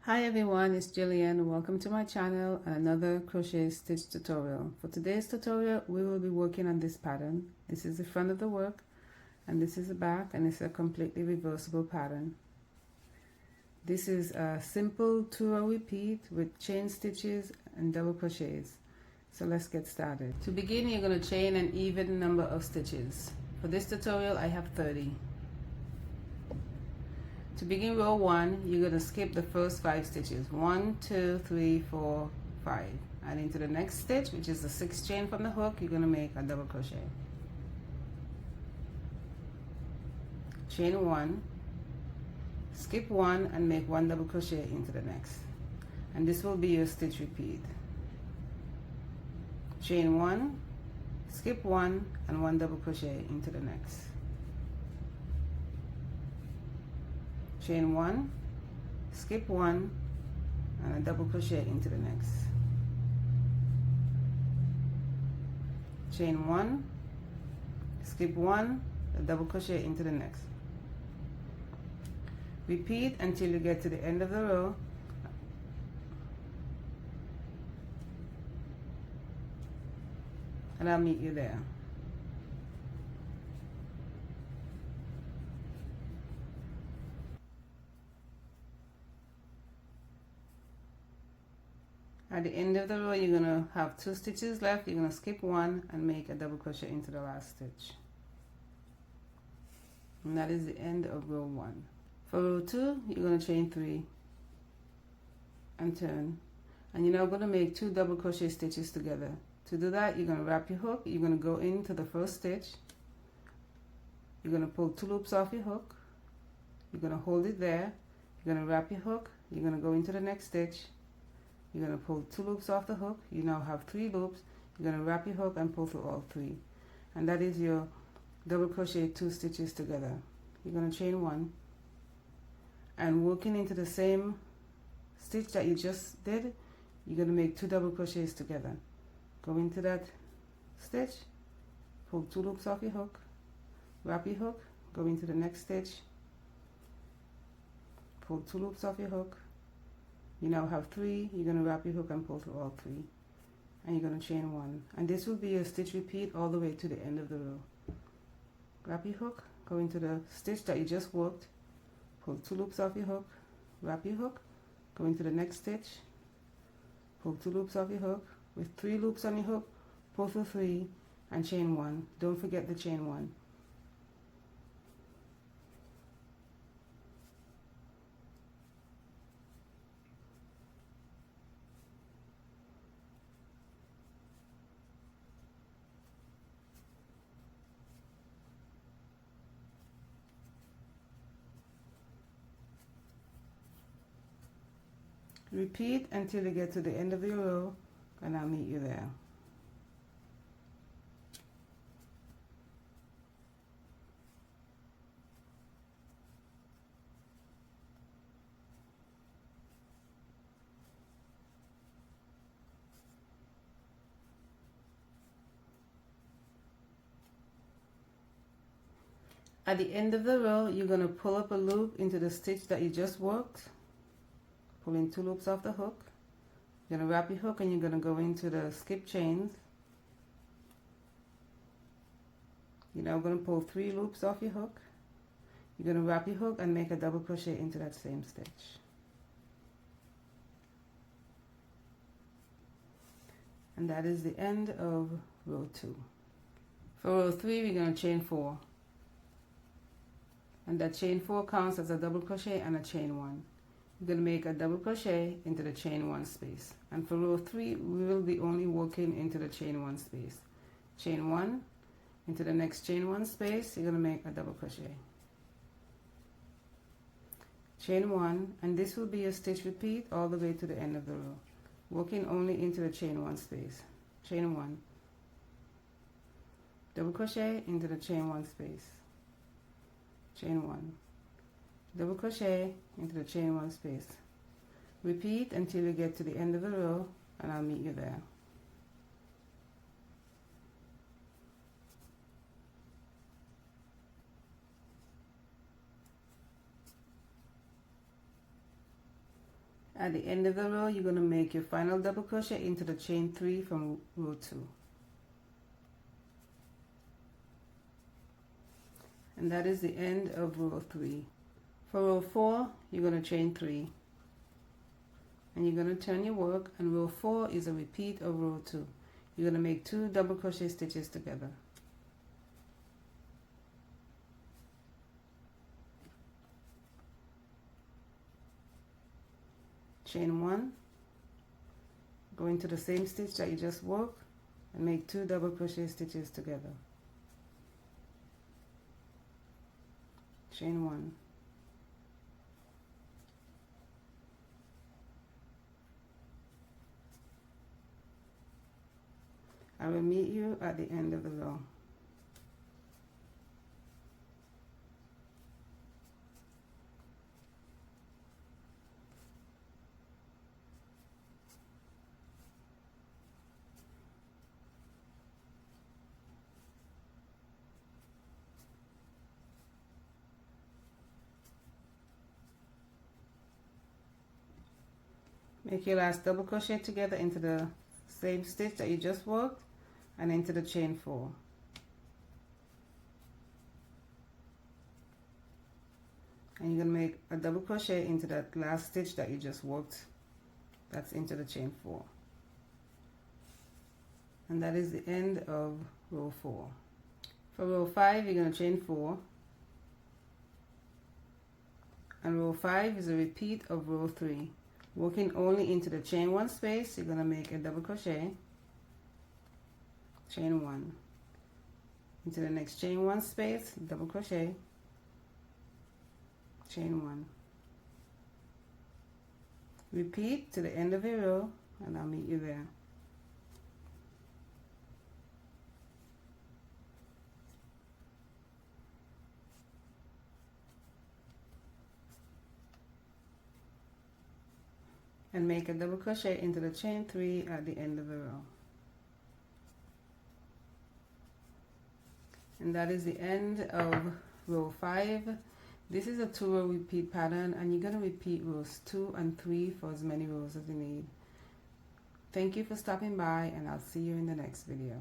Hi everyone, it's Gillian. Welcome to my channel and another crochet stitch tutorial. For today's tutorial, we will be working on this pattern. This is the front of the work and this is the back, and it's a completely reversible pattern. This is a simple 2-row repeat with chain stitches and double crochets. So let's get started. To begin, you're going to chain an even number of stitches. For this tutorial, I have 30. To begin row 1, you're going to skip the first 5 stitches. 1, 2, 3, 4, 5. And into the next stitch, which is the 6th chain from the hook, you're going to make a double crochet. Chain 1, skip 1 and make 1 double crochet into the next. And this will be your stitch repeat. Chain 1, skip 1 and 1 double crochet into the next. Chain 1, skip 1 and a double crochet into the next. Chain 1, skip 1, a double crochet into the next. Repeat until you get to the end of the row. And I'll meet you there. At the end of the row, you're going to have 2 stitches left. You're going to skip 1 and make a double crochet into the last stitch. And that is the end of row 1. For row 2, you're going to chain 3 and turn. And you're now going to make 2 double crochet stitches together. To do that, you're going to wrap your hook. You're going to go into the first stitch. You're going to pull 2 loops off your hook. You're going to hold it there. You're going to wrap your hook. You're going to go into the next stitch. You're going to pull 2 loops off the hook. You now have 3 loops. You're going to wrap your hook and pull through all 3. And that is your double crochet 2 stitches together. You're going to chain 1. And working into the same stitch that you just did, you're going to make 2 double crochets together. Go into that stitch, pull 2 loops off your hook, wrap your hook, go into the next stitch, pull 2 loops off your hook. You now have 3. You're going to wrap your hook and pull through all 3. And you're going to chain 1. And this will be your stitch repeat all the way to the end of the row. Wrap your hook, go into the stitch that you just worked, pull 2 loops off your hook, wrap your hook, go into the next stitch, pull 2 loops off your hook, with 3 loops on your hook, pull through 3 and chain 1. Don't forget the chain 1. Repeat until you get to the end of your row, and I'll meet you there. At the end of the row, you're going to pull up a loop into the stitch that you just worked, pulling 2 loops off the hook. You're going to wrap your hook and you're going to go into the skip chains. You're now going to pull 3 loops off your hook. You're going to wrap your hook and make a double crochet into that same stitch. And that is the end of row 2. For row 3, we're going to chain 4. And that chain 4 counts as a double crochet and a chain 1. You're going to make a double crochet into the chain 1 space. And for row 3, we will be only working into the chain 1 space. Chain 1 into the next chain 1 space, you're going to make a double crochet. Chain 1, and this will be a stitch repeat all the way to the end of the row, working only into the chain 1 space. Chain 1, double crochet into the chain 1 space. Chain 1, double crochet into the chain 1 space. Repeat until you get to the end of the row, and I'll meet you there. At the end of the row, you're going to make your final double crochet into the chain 3 from row 2. And that is the end of row 3. For row 4, you're going to chain 3. And you're going to turn your work, and row 4 is a repeat of row 2. You're going to make 2 double crochet stitches together. Chain 1, go into the same stitch that you just worked and make 2 double crochet stitches together. Chain 1. I will meet you at the end of the row. Make your last double crochet together into the same stitch that you just worked and into the chain 4. And you're going to make a double crochet into that last stitch that you just worked. That's into the chain 4. And that is the end of row 4. For row 5, you're going to chain 4. And row 5 is a repeat of row 3. Working only into the chain 1 space, you're going to make a double crochet, chain 1. Into the next chain 1 space, double crochet, chain 1. Repeat to the end of your row, and I'll meet you there. And make a double crochet into the chain 3 at the end of the row. And that is the end of row 5. This is a 2-row repeat pattern, and you're going to repeat rows 2 and 3 for as many rows as you need. Thank you for stopping by, and I'll see you in the next video.